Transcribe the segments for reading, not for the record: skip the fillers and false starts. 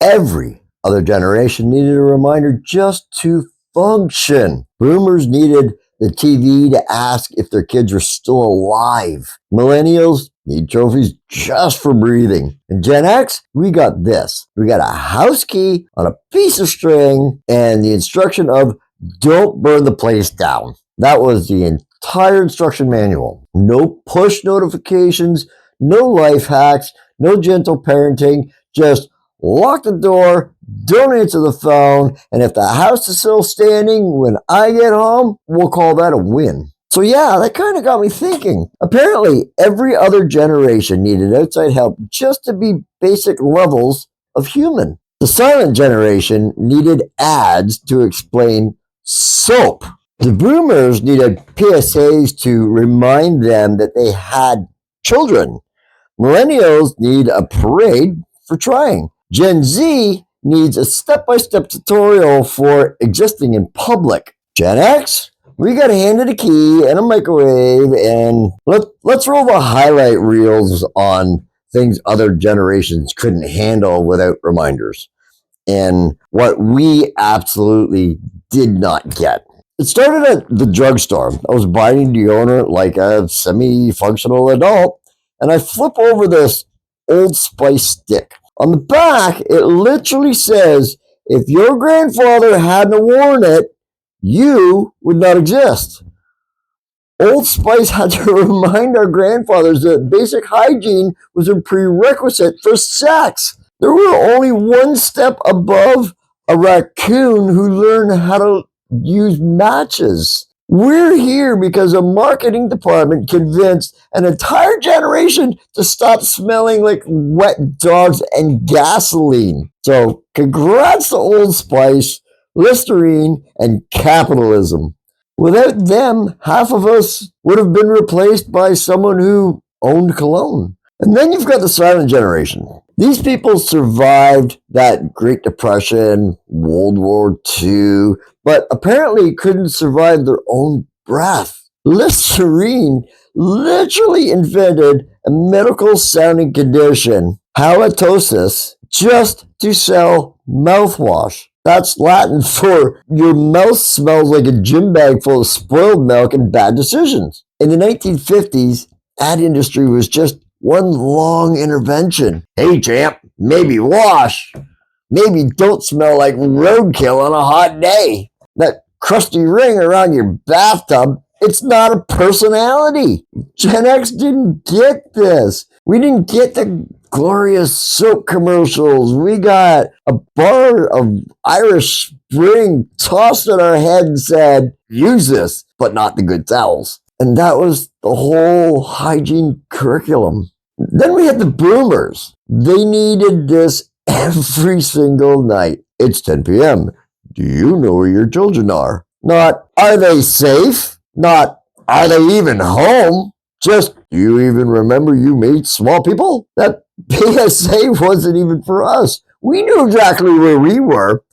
Every other generation needed a reminder just to function. Boomers needed the TV to ask if their kids were still alive. Millennials need trophies just for breathing. And Gen X, we got this. We got a house key on a piece of string and the instruction of don't burn the place down. That was the entire instruction manual. No push notifications, no life hacks, no gentle parenting, just lock the door, don't answer the phone, and if the house is still standing when I get home, we'll call that a win. So yeah, that kind of got me thinking. Apparently, every other generation needed outside help just to be basic levels of human. The silent generation needed ads to explain soap. The boomers needed PSAs to remind them that they had children. Millennials need a parade for trying. Gen Z needs a step-by-step tutorial for existing in public. Gen X, we got handed a key and a microwave, and let's roll the highlight reels on things other generations couldn't handle without reminders, and what we absolutely did not get. It started at the drugstore. I was buying deodorant like a semi-functional adult, and I flip over this Old Spice stick. On the back, it literally says, if your grandfather hadn't worn it, you would not exist. Old Spice had to remind our grandfathers that basic hygiene was a prerequisite for sex. There were only one step above a raccoon who learned how to use matches. We're here because a marketing department convinced an entire generation to stop smelling like wet dogs and gasoline. So congrats to Old Spice, Listerine, and capitalism. Without them, half of us would have been replaced by someone who owned cologne. And then you've got the silent generation. These people survived that Great Depression, World War II, but apparently couldn't survive their own breath. Listerine literally invented a medical sounding condition, halitosis, just to sell mouthwash. That's Latin for your mouth smells like a gym bag full of spoiled milk and bad decisions. In the 1950s, ad industry was just one long intervention. Hey champ, maybe wash. Maybe don't smell like roadkill on a hot day. That crusty ring around your bathtub, it's not a personality. Gen X didn't get this. We didn't get the glorious soap commercials. We got a bar of Irish Spring tossed at our head and said, use this, but not the good towels. And that was the whole hygiene curriculum. Then we had the boomers. They needed this every single night. It's 10 p.m. Do you know where your children are? Not, are they safe? Not, are they even home? Just, do you even remember you made small people? That PSA wasn't even for us. We knew exactly where we were,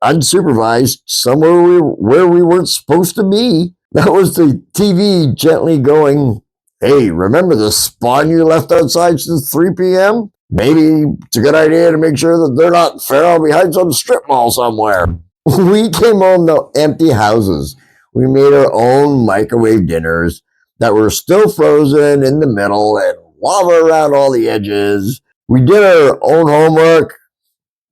unsupervised, somewhere where we weren't supposed to be. That was the TV gently going, hey, remember the spawn you left outside since 3 p.m.? Maybe it's a good idea to make sure that they're not feral behind some strip mall somewhere. We came home to empty houses. We made our own microwave dinners that were still frozen in the middle and lava around all the edges. We did our own homework.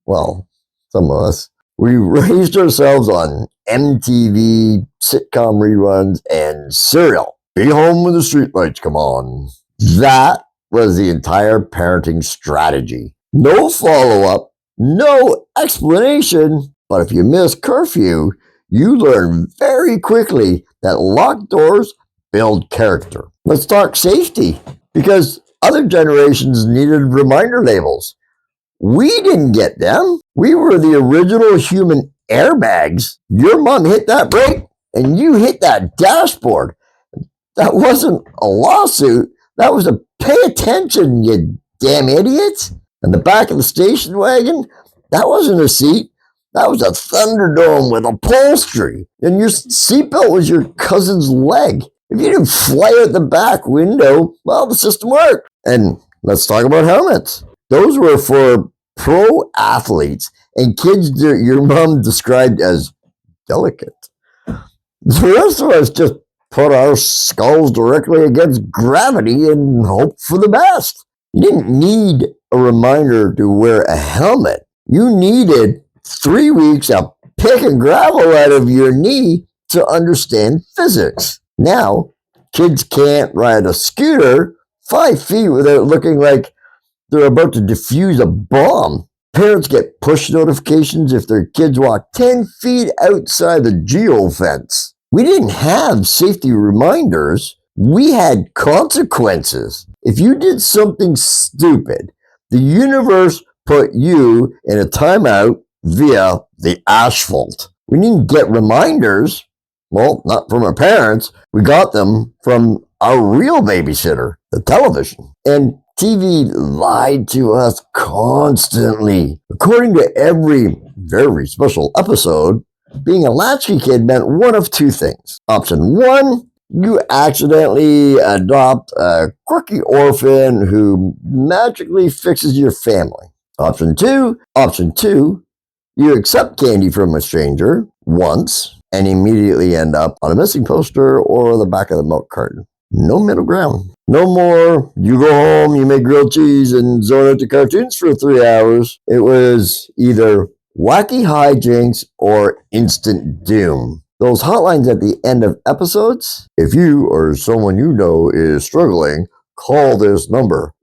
Well, some of us. We raised ourselves on MTV, sitcom reruns, and cereal. Be home when the streetlights come on. That was the entire parenting strategy. No follow-up, no explanation, but if you miss curfew, you learn very quickly that locked doors build character. Let's talk safety, because other generations needed reminder labels. We didn't get them. We were the original human airbags. Your mom hit that brake and you hit that dashboard. That wasn't a lawsuit. That was a pay attention, you damn idiots. And the back of the station wagon, that wasn't a seat. That was a Thunderdome with upholstery. And your seatbelt was your cousin's leg. If you didn't fly out the back window, well, the system worked. And let's talk about helmets. Those were for pro athletes and kids that your mom described as delicate. The rest of us just put our skulls directly against gravity and hope for the best. You didn't need a reminder to wear a helmet. You needed 3 weeks of picking gravel out of your knee to understand physics. Now, kids can't ride a scooter 5 feet without looking like they're about to defuse a bomb. Parents get push notifications if their kids walk 10 feet outside the geofence. We didn't have safety reminders. We had consequences. If you did something stupid, the universe put you in a timeout via the asphalt. We didn't get reminders. Well, not from our parents. We got them from our real babysitter, the television. And TV lied to us constantly. According to every very special episode, being a latchkey kid meant one of two things. Option one, you accidentally adopt a quirky orphan who magically fixes your family. Option two, you accept candy from a stranger once and immediately end up on a missing poster or the back of the milk carton. No middle ground. No more, you go home, you make grilled cheese and zone out to cartoons for 3 hours. It was either wacky hijinks or instant doom. Those hotlines at the end of episodes, if you or someone you know is struggling, call this number.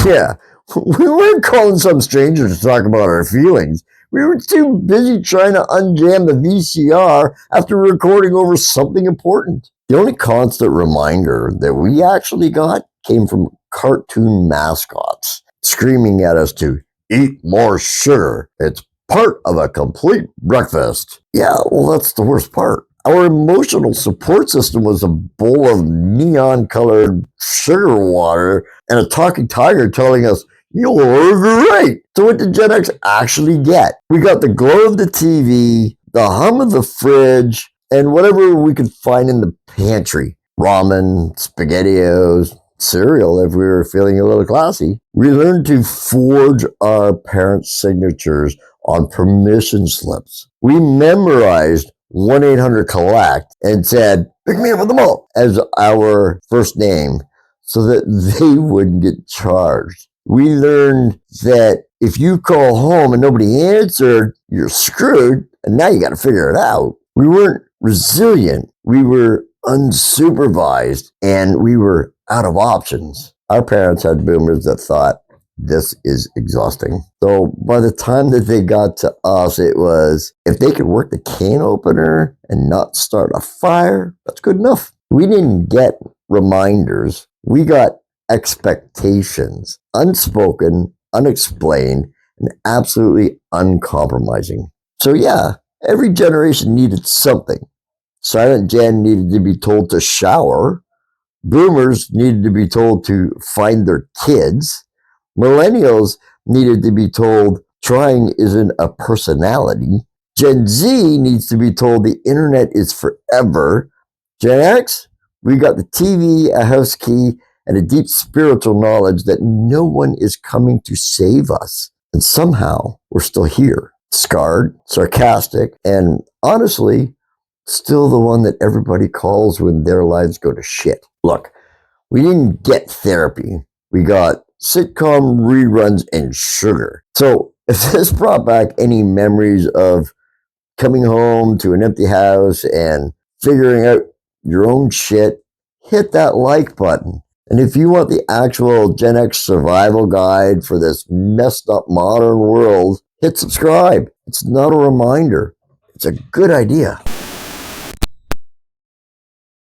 Yeah, we weren't calling some stranger to talk about our feelings. We were too busy trying to unjam the VCR after recording over something important. The only constant reminder that we actually got came from cartoon mascots screaming at us to eat more sugar. It's part of a complete breakfast. Yeah, well, that's the worst part. Our emotional support system was a bowl of neon-colored sugar water and a talking tiger telling us, "You're great." So what did Gen X actually get? We got the glow of the TV, the hum of the fridge, and whatever we could find in the pantry. Ramen, SpaghettiOs, cereal if we were feeling a little classy. We learned to forge our parents' signatures on permission slips. We memorized 1-800-COLLECT and said, "Pick me up at the mall" as our first name so that they wouldn't get charged. We learned that if you call home and nobody answered, you're screwed, and now you got to figure it out. We weren't resilient. We were unsupervised, and we were out of options. Our parents had boomers that thought, this is exhausting. So by the time that they got to us, it was, if they could work the can opener and not start a fire, that's good enough. We didn't get reminders. We got expectations, unspoken, unexplained, and absolutely uncompromising. So yeah, every generation needed something. Silent Gen needed to be told to shower. Boomers needed to be told to find their kids. Millennials needed to be told trying isn't a personality. Gen Z needs to be told the internet is forever. Gen X, we got the TV, a house key, and a deep spiritual knowledge that no one is coming to save us. And somehow we're still here, scarred, sarcastic, and honestly, still the one that everybody calls when their lives go to shit. Look, we didn't get therapy. We got sitcom reruns and sugar. So if this brought back any memories of coming home to an empty house and figuring out your own shit, hit that like button. And if you want the actual Gen X survival guide for this messed up modern world, hit subscribe. It's not a reminder. It's a good idea.